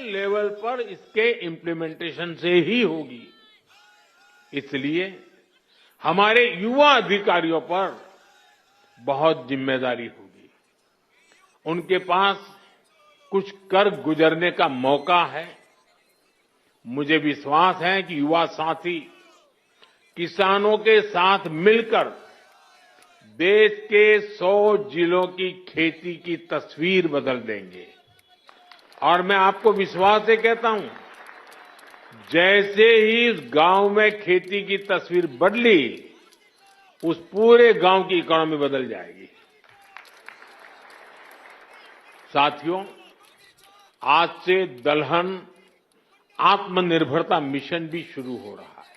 Level पर इसके implementation से ही होगी। इसलिए हमारे युवा अधिकारियों पर बहुत जिम्मेदारी होगी। उनके पास कुछ कर गुजरने का मौका है। मुझे विश्वास है कि युवा साथी किसानों के साथ मिलकर देश के 100 जिलों की खेती की तस्वीर बदल देंगे। और मैं आपको विश्वास से कहता हूं, जैसे ही इस गांव में खेती की तस्वीर बदली, उस पूरे गांव की इकोनॉमी बदल जाएगी। साथियों, आज से दलहन आत्मनिर्भरता मिशन भी शुरू हो रहा है।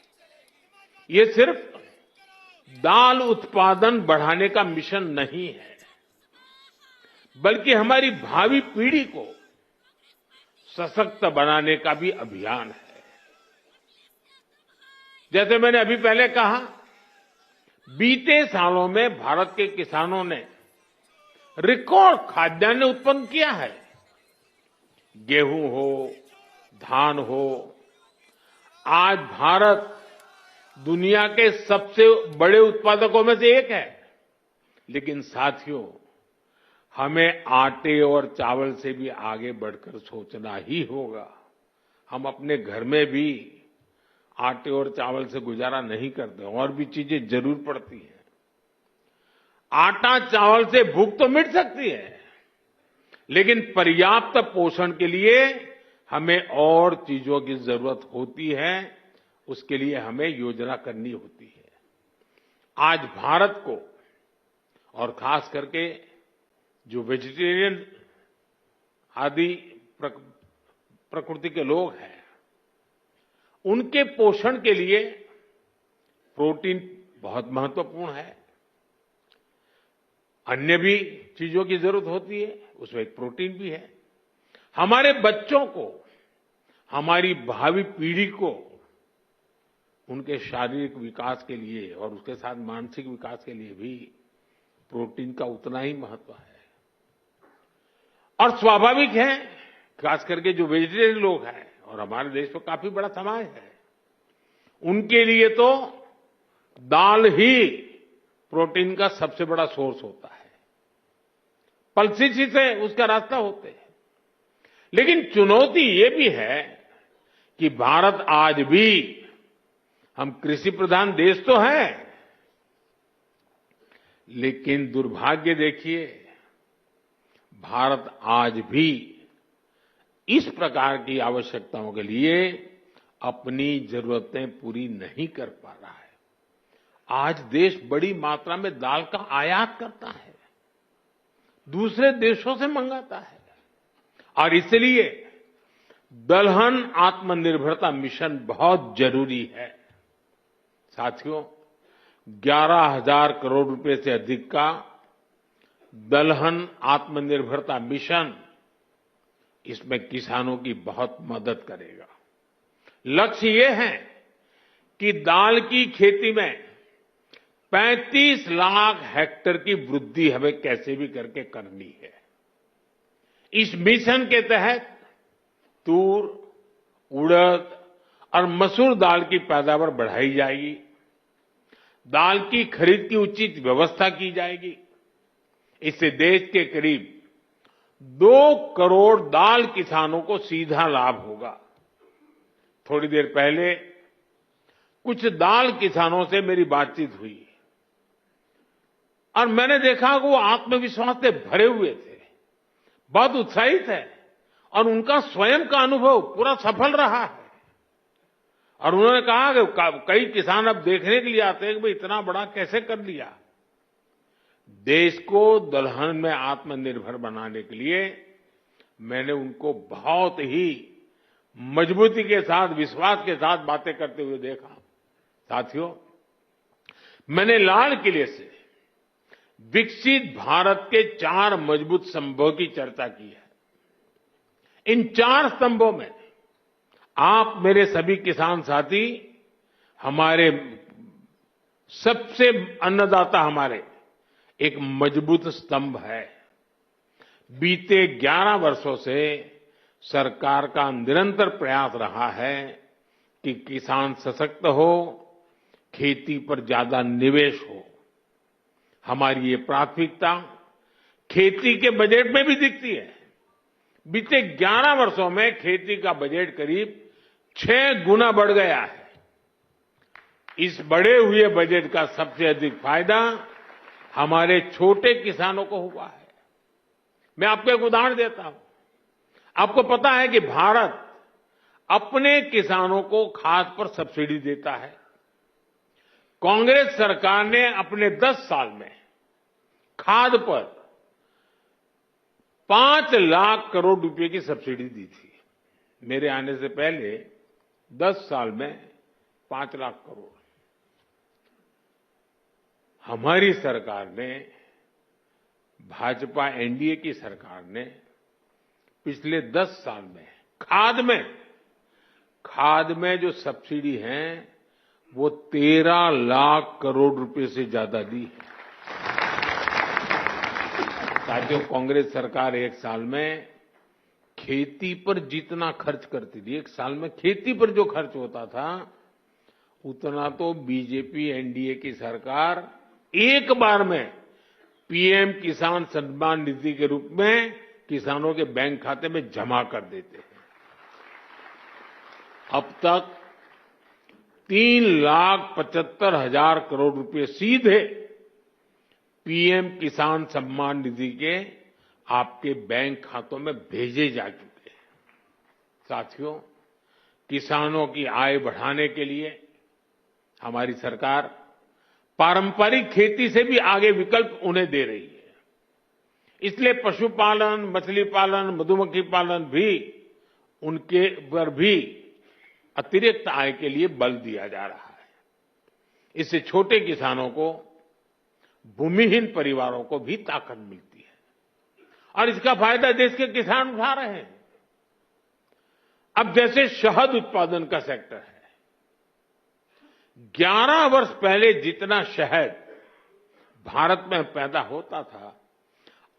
ये सिर्फ दाल उत्पादन बढ़ाने का मिशन नहीं है, बल्कि हमारी भावी पीढ़ी को सशक्त बनाने का भी अभियान है। जैसे मैंने अभी पहले कहा, बीते सालों में भारत के किसानों ने रिकॉर्ड खाद्यान्न उत्पन्न किया है। गेहूं हो, धान हो, आज भारत दुनिया के सबसे बड़े उत्पादकों में से एक है। लेकिन साथियों, हमें आटे और चावल से भी आगे बढ़कर सोचना ही होगा। हम अपने घर में भी आटे और चावल से गुजारा नहीं करते, और भी चीजें जरूर पड़ती हैं। आटा चावल से भूख तो मिट सकती है, लेकिन पर्याप्त पोषण के लिए हमें और चीजों की जरूरत होती है। उसके लिए हमें योजना करनी होती है। आज भारत को, और खास करके जो वेजिटेरियन आदि प्रकृति के लोग हैं, उनके पोषण के लिए प्रोटीन बहुत महत्वपूर्ण है। अन्य भी चीजों की जरूरत होती है, उसमें एक प्रोटीन भी है। हमारे बच्चों को, हमारी भावी पीढ़ी को उनके शारीरिक विकास के लिए और उसके साथ मानसिक विकास के लिए भी प्रोटीन का उतना ही महत्व है। और स्वाभाविक है, खास करके जो वेजिटेरियन लोग हैं, और हमारे देश में काफी बड़ा समाज है, उनके लिए तो दाल ही प्रोटीन का सबसे बड़ा सोर्स होता है। पल्सेस से उसका रास्ता होते हैं। लेकिन चुनौती ये भी है कि भारत आज भी, हम कृषि प्रधान देश तो है, लेकिन दुर्भाग्य देखिए, भारत आज भी इस प्रकार की आवश्यकताओं के लिए अपनी जरूरतें पूरी नहीं कर पा रहा है। आज देश बड़ी मात्रा में दाल का आयात करता है, दूसरे देशों से मंगाता है। और इसलिए दलहन आत्मनिर्भरता मिशन बहुत जरूरी है। साथियों, 11,000 करोड़ रुपए से अधिक का दलहन आत्मनिर्भरता मिशन, इसमें किसानों की बहुत मदद करेगा। लक्ष्य ये है कि दाल की खेती में 35 लाख हेक्टेयर की वृद्धि हमें कैसे भी करके करनी है। इस मिशन के तहत तूर, उड़द और मसूर दाल की पैदावार बढ़ाई जाएगी। दाल की खरीद की उचित व्यवस्था की जाएगी। इससे देश के करीब 2 करोड़ दाल किसानों को सीधा लाभ होगा। थोड़ी देर पहले कुछ दाल किसानों से मेरी बातचीत हुई और मैंने देखा कि वो आत्मविश्वास से भरे हुए थे, बहुत उत्साहित है, और उनका स्वयं का अनुभव पूरा सफल रहा है। और उन्होंने कहा कि कई किसान अब देखने के लिए आते हैं कि भाई इतना बड़ा कैसे कर लिया। देश को दलहन में आत्मनिर्भर बनाने के लिए मैंने उनको बहुत ही मजबूती के साथ, विश्वास के साथ बातें करते हुए देखा। साथियों, मैंने लाल किले से विकसित भारत के 4 मजबूत स्तंभों की चर्चा की है। इन 4 स्तंभों में आप, मेरे सभी किसान साथी, हमारे सबसे अन्नदाता, हमारे एक मजबूत स्तंभ है। बीते 11 वर्षों से सरकार का निरंतर प्रयास रहा है कि किसान सशक्त हो, खेती पर ज्यादा निवेश हो। हमारी ये प्राथमिकता खेती के बजट में भी दिखती है। बीते 11 वर्षों में खेती का बजट करीब 6 गुना बढ़ गया है। इस बढ़े हुए बजट का सबसे अधिक फायदा हमारे छोटे किसानों को हुआ है। मैं आपको एक उदाहरण देता हूं। आपको पता है कि भारत अपने किसानों को खाद पर सब्सिडी देता है। कांग्रेस सरकार ने अपने 10 साल में खाद पर 5 लाख करोड़ रुपए की सब्सिडी दी थी। मेरे आने से पहले 10 साल में 5 लाख करोड़। हमारी सरकार ने, भाजपा एनडीए की सरकार ने पिछले 10 साल में खाद में जो सब्सिडी है वो 13 लाख करोड़ रुपए से ज्यादा दी है। साथियों, कांग्रेस सरकार एक साल में खेती पर जितना खर्च करती थी, एक साल में खेती पर जो खर्च होता था, उतना तो बीजेपी एनडीए की सरकार एक बार में पीएम किसान सम्मान निधि के रूप में किसानों के बैंक खाते में जमा कर देते हैं। अब तक 3,75,000 करोड़ रुपए सीधे पीएम किसान सम्मान निधि के आपके बैंक खातों में भेजे जा चुके हैं। साथियों, किसानों की आय बढ़ाने के लिए हमारी सरकार पारंपरिक खेती से भी आगे विकल्प उन्हें दे रही है। इसलिए पशुपालन, मछली पालन, मधुमक्खी पालन भी उनके पर भी अतिरिक्त आय के लिए बल दिया जा रहा है। इससे छोटे किसानों को, भूमिहीन परिवारों को भी ताकत मिलती है और इसका फायदा देश के किसान उठा रहे हैं। अब जैसे शहद उत्पादन का सेक्टर है, 11 वर्ष पहले जितना शहद भारत में पैदा होता था,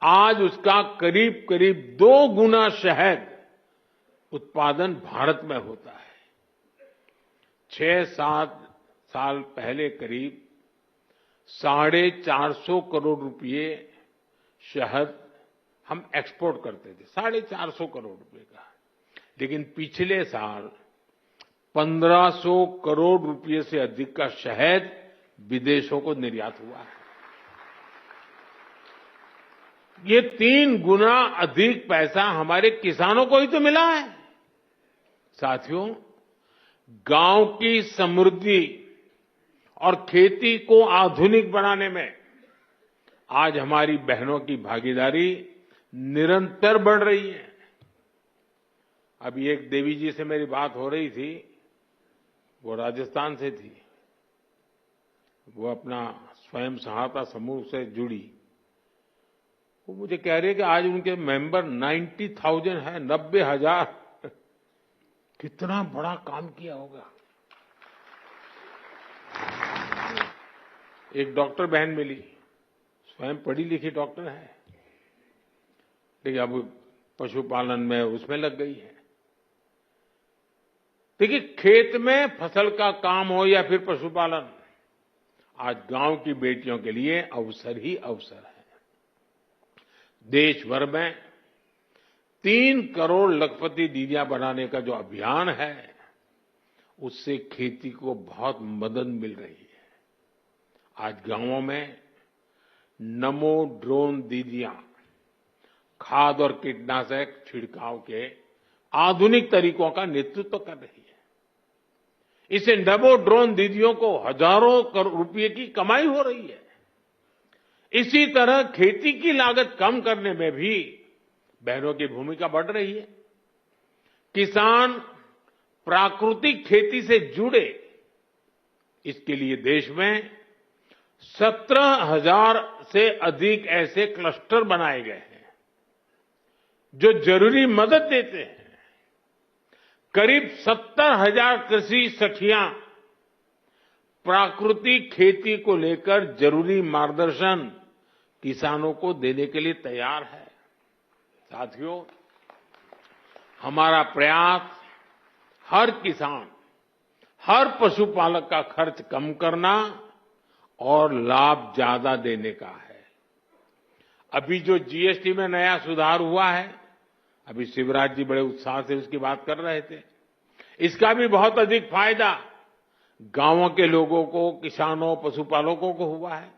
आज उसका करीब करीब 2 गुना शहद उत्पादन भारत में होता है। 6-7 साल पहले करीब 450 करोड़ रुपए शहद हम एक्सपोर्ट करते थे, 450 करोड़ रुपए का। लेकिन पिछले साल 1500 करोड़ रुपए से अधिक का शहद विदेशों को निर्यात हुआ है। ये 3 गुना अधिक पैसा हमारे किसानों को ही तो मिला है। साथियों, गांव की समृद्धि और खेती को आधुनिक बनाने में आज हमारी बहनों की भागीदारी निरंतर बढ़ रही है। अभी एक देवी जी से मेरी बात हो रही थी, वो राजस्थान से थी। वो अपना स्वयं सहायता समूह से जुड़ी। वो मुझे कह रही है कि आज उनके मेंबर 90,000 है, 90,000। कितना बड़ा काम किया होगा। एक डॉक्टर बहन मिली, स्वयं पढ़ी लिखी डॉक्टर है, लेकिन अब पशुपालन में उसमें लग गई है। देखिए, खेत में फसल का काम हो या फिर पशुपालन, आज गांव की बेटियों के लिए अवसर ही अवसर है। देश भर में 3 करोड़ लखपति दीदियां बनाने का जो अभियान है, उससे खेती को बहुत मदद मिल रही है। आज गांवों में नमो ड्रोन दीदियां खाद और कीटनाशक छिड़काव के आधुनिक तरीकों का नेतृत्व कर रही है। इससे नमो ड्रोन दीदियों को हजारों करोड़ रुपए की कमाई हो रही है। इसी तरह खेती की लागत कम करने में भी बहनों की भूमिका बढ़ रही है। किसान प्राकृतिक खेती से जुड़े, इसके लिए देश में 17,000 से अधिक ऐसे क्लस्टर बनाए गए हैं जो जरूरी मदद देते हैं। करीब 70,000 कृषि सखियां प्राकृतिक खेती को लेकर जरूरी मार्गदर्शन किसानों को देने के लिए तैयार है। साथियों, हमारा प्रयास हर किसान, हर पशुपालक का खर्च कम करना और लाभ ज्यादा देने का है। अभी जो जीएसटी में नया सुधार हुआ है, अभी शिवराज जी बड़े उत्साह से उसकी बात कर रहे थे, इसका भी बहुत अधिक फायदा गांवों के लोगों को, किसानों, पशुपालकों को हुआ है।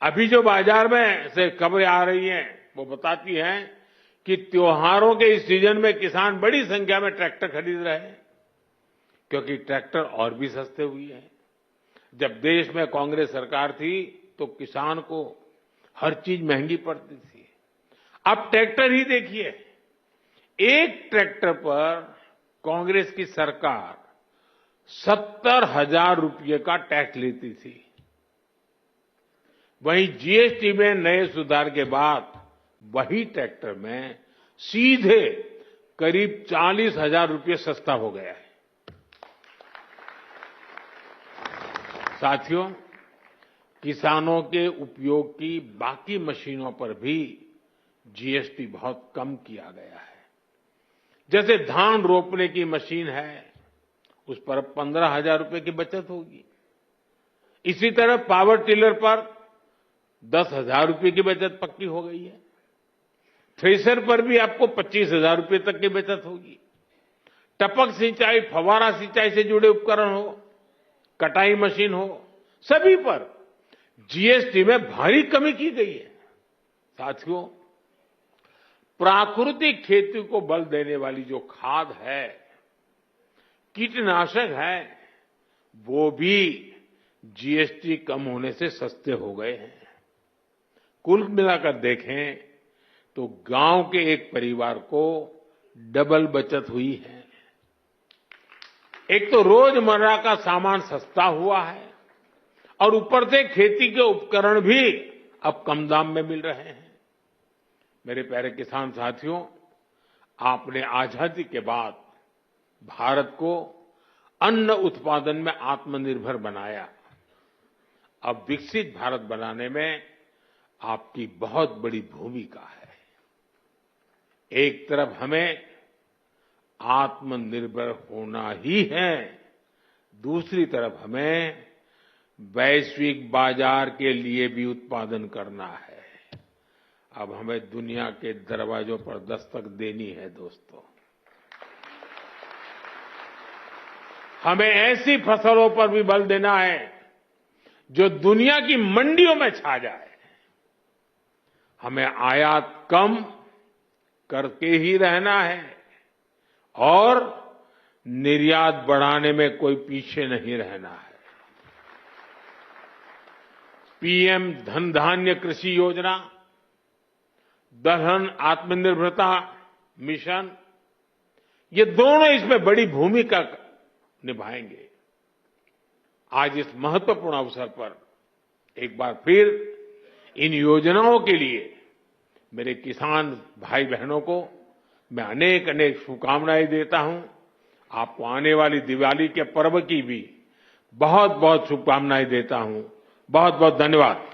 अभी जो बाजार में से खबरें आ रही हैं, वो बताती हैं कि त्योहारों के इस सीजन में किसान बड़ी संख्या में ट्रैक्टर खरीद रहे हैं, क्योंकि ट्रैक्टर और भी सस्ते हुए हैं। जब देश में कांग्रेस सरकार थी तो किसान को हर चीज महंगी पड़ती थी। अब ट्रैक्टर ही देखिए, एक ट्रैक्टर पर कांग्रेस की सरकार 70,000 रुपये का टैक्स लेती थी। वहीं जीएसटी में नए सुधार के बाद वही ट्रैक्टर में सीधे करीब 40,000 रुपये सस्ता हो गया है। साथियों, किसानों के उपयोग की बाकी मशीनों पर भी जीएसटी बहुत कम किया गया है। जैसे धान रोपने की मशीन है, उस पर 15,000 रुपये की बचत होगी। इसी तरह पावर टिलर पर 10,000 रुपये की बचत पक्की हो गई है। थ्रेशर पर भी आपको 25,000 रुपये तक की बचत होगी। टपक सिंचाई, फव्वारा सिंचाई से जुड़े उपकरण हो, कटाई मशीन हो, सभी पर जीएसटी में भारी कमी की गई है। साथियों, प्राकृतिक खेती को बल देने वाली जो खाद है, कीटनाशक है, वो भी जीएसटी कम होने से सस्ते हो गए हैं। कुल मिलाकर देखें तो गांव के एक परिवार को डबल बचत हुई है। एक तो रोजमर्रा का सामान सस्ता हुआ है और ऊपर से खेती के उपकरण भी अब कम दाम में मिल रहे हैं। मेरे प्यारे किसान साथियों, आपने आजादी के बाद भारत को अन्न उत्पादन में आत्मनिर्भर बनाया। अब विकसित भारत बनाने में आपकी बहुत बड़ी भूमिका है। एक तरफ हमें आत्मनिर्भर होना ही है, दूसरी तरफ हमें वैश्विक बाजार के लिए भी उत्पादन करना है। अब हमें दुनिया के दरवाजों पर दस्तक देनी है। दोस्तों, हमें ऐसी फसलों पर भी बल देना है जो दुनिया की मंडियों में छा जाए। हमें आयात कम करके ही रहना है और निर्यात बढ़ाने में कोई पीछे नहीं रहना है। पीएम धन धान्य कृषि योजना, दलहन आत्मनिर्भरता मिशन, ये दोनों इसमें बड़ी भूमिका निभाएंगे। आज इस महत्वपूर्ण अवसर पर एक बार फिर इन योजनाओं के लिए मेरे किसान भाई बहनों को मैं अनेक अनेक शुभकामनाएं देता हूं। आपको आने वाली दिवाली के पर्व की भी बहुत बहुत शुभकामनाएं देता हूं। बहुत बहुत धन्यवाद।